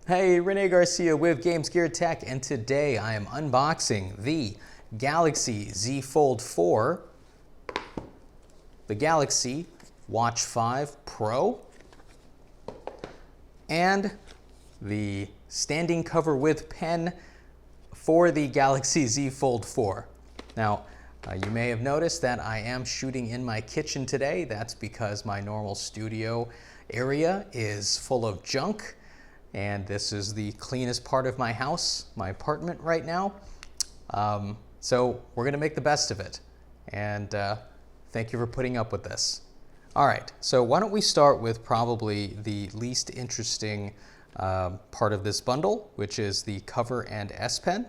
Hey, Rene Garcia with Games Gear Tech, and today I am unboxing the Galaxy Z Fold 4, the Galaxy Watch 5 Pro, and the standing cover with pen for the Galaxy Z Fold 4. Now, you may have noticed that I am shooting in my kitchen today. That's because my normal studio area is full of junk. And this is the cleanest part of my house, my apartment right now. So we're gonna make the best of it. And thank you for putting up with this. All right, so why don't we start with probably the least interesting part of this bundle, which is the cover and S Pen.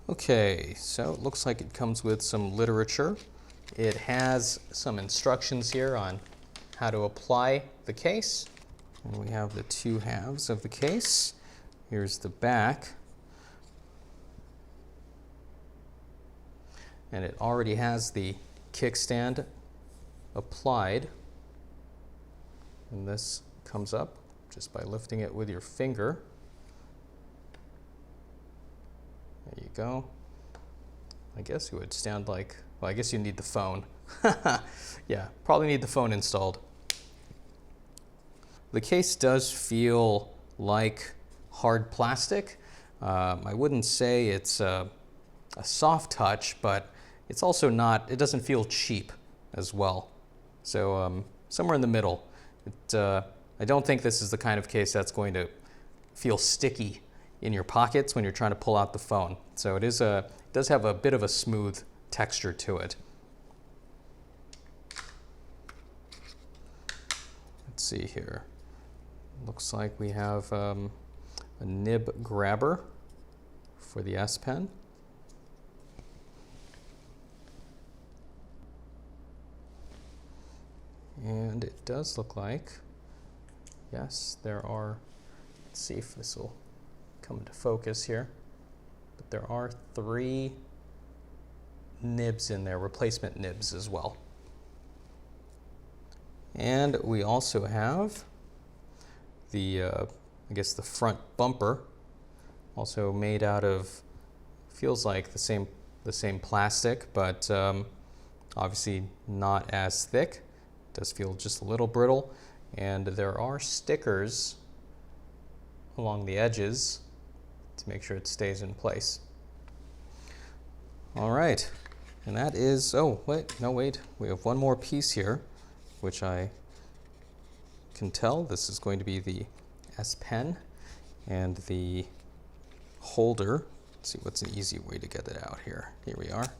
Okay, so it looks like it comes with some literature. It has some instructions here on how to apply the case. And we have the two halves of the case. Here's the back. And it already has the kickstand applied. And this comes up just by lifting it with your finger. There you go. I guess it would stand like, well, I guess you need the phone. Yeah, probably need the phone installed. The case does feel like hard plastic. I wouldn't say it's a soft touch, but it's also not, it doesn't feel cheap as well. So somewhere in the middle. I don't think this is the kind of case that's going to feel sticky in your pockets when you're trying to pull out the phone. So it does have a bit of a smooth texture to it. Let's see here. Looks like we have a nib grabber for the S Pen. And it does look like, yes, there are, let's see if this will come into focus here, but there are 3 nibs in there, replacement nibs as well. And we also have the, I guess the front bumper, also made out of, feels like the same plastic, but obviously not as thick. It does feel just a little brittle, and there are stickers along the edges to make sure it stays in place. All right, and that is, oh, wait, no, wait. We have one more piece here, which I can tell this is going to be the S Pen and the holder. Let's see what's an easy way to get it out here. Here we are.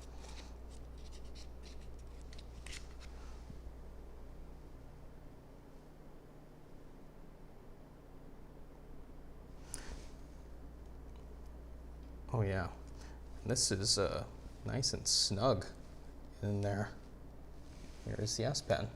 Oh yeah, this is nice and snug in there. Here's the S Pen.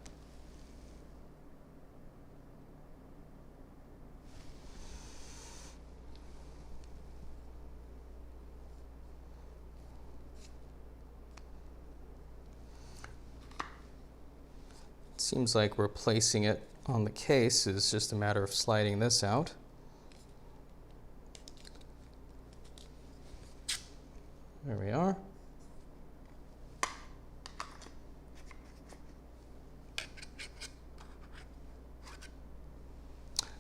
It seems like replacing it on the case is just a matter of sliding this out. There we are.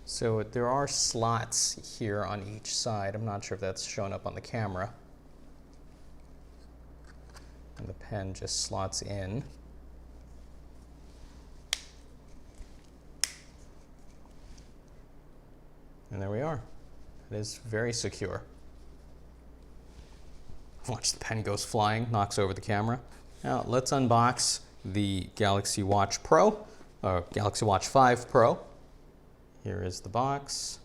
So there are slots here on each side. I'm not sure if that's shown up on the camera. And the pen just slots in. And there we are. It is very secure. Watch the pen goes flying, knocks over the camera. Now let's unbox the Galaxy Watch Pro, Galaxy Watch 5 Pro. Here is the box.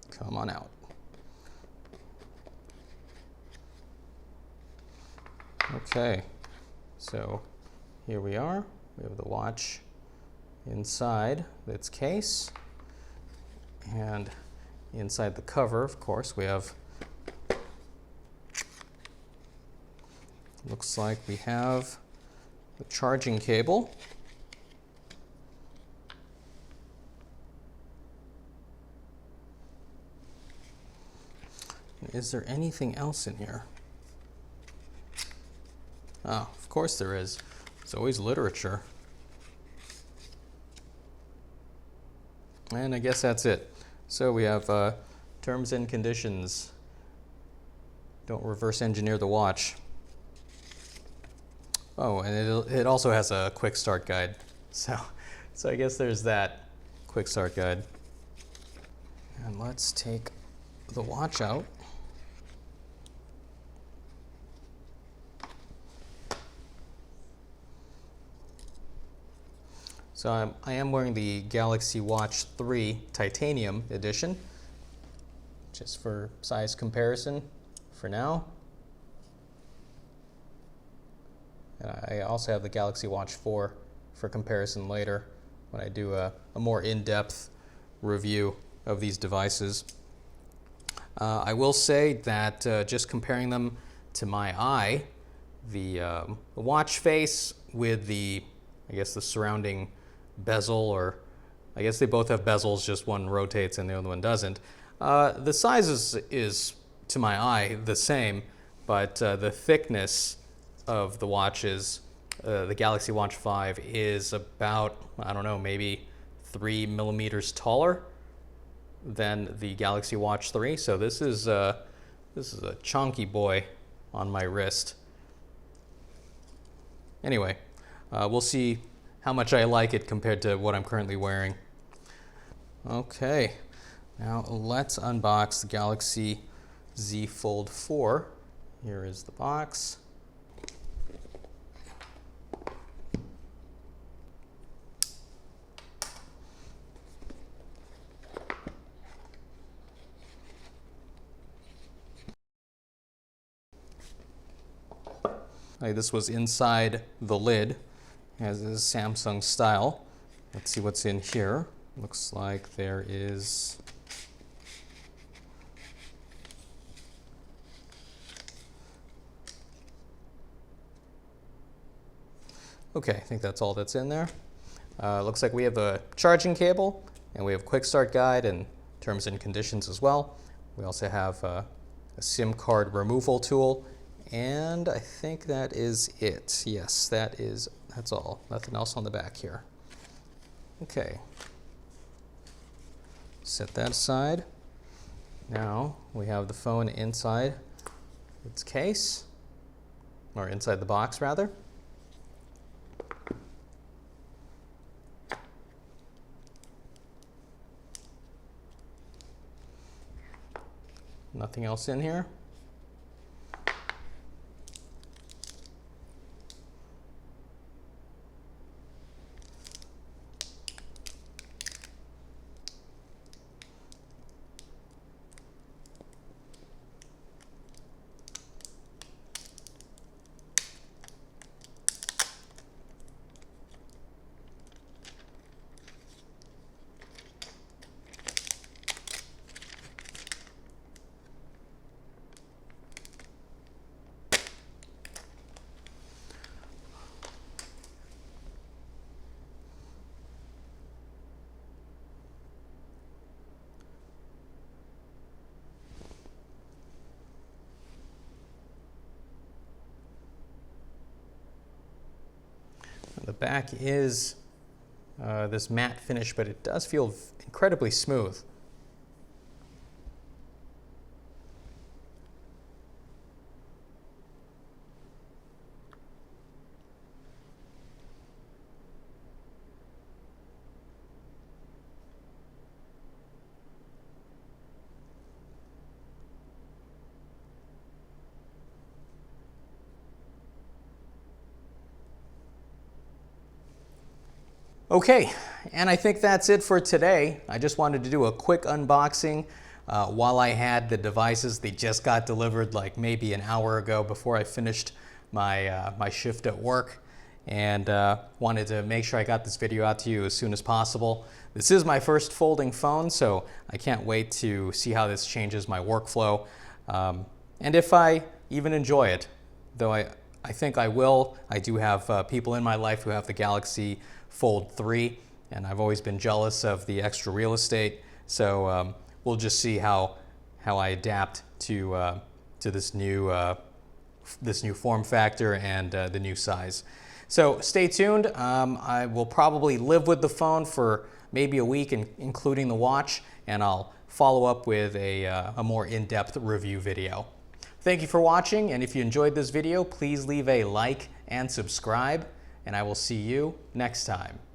Come on out. Okay, so here we are. We have the watch inside its case, and inside the cover, of course, we have, looks like we have the charging cable. Is there anything else in here? Oh, of course there is. There's always literature. And I guess that's it. So we have terms and conditions. Don't reverse engineer the watch. Oh, and it also has a quick start guide. So I guess there's that quick start guide. And let's take the watch out. So I am wearing the Galaxy Watch 3 Titanium edition, just for size comparison for now. And I also have the Galaxy Watch 4 for comparison later when I do a more in-depth review of these devices. I will say that just comparing them to my eye, the watch face with the, I guess, the surrounding bezel, or I guess they both have bezels, just one rotates and the other one doesn't. The size is to my eye the same, but the thickness of the watches, the Galaxy Watch 5 is about, I don't know, maybe 3 millimeters taller than the Galaxy Watch 3. So this is a chunky boy on my wrist. Anyway, we'll see how much I like it compared to what I'm currently wearing. Okay, now let's unbox the Galaxy Z Fold 4. Here is the box. This was inside the lid, as is Samsung style. Let's see what's in here. Looks like there is okay, I think that's all that's in there. Looks like we have a charging cable, and we have a quick start guide and terms and conditions as well. We also have a SIM card removal tool, and I think that is it. Yes, that's all. Nothing else on the back here. Okay. Set that aside. Now we have the phone inside its case, or inside the box rather. Nothing else in here. The back is this matte finish, but it does feel incredibly smooth. Okay, and I think that's it for today. I just wanted to do a quick unboxing while I had the devices. They just got delivered like maybe an hour ago before I finished my shift at work. and wanted to make sure I got this video out to you as soon as possible. This is my first folding phone, so I can't wait to see how this changes my workflow, and if I even enjoy it, though I think I will. I do have people in my life who have the Galaxy Fold 3, and I've always been jealous of the extra real estate, so we'll just see how I adapt to this new form factor and the new size. So stay tuned. I will probably live with the phone for maybe a week, including the watch, and I'll follow up with a more in-depth review video. Thank you for watching, and if you enjoyed this video, please leave a like and subscribe, and I will see you next time.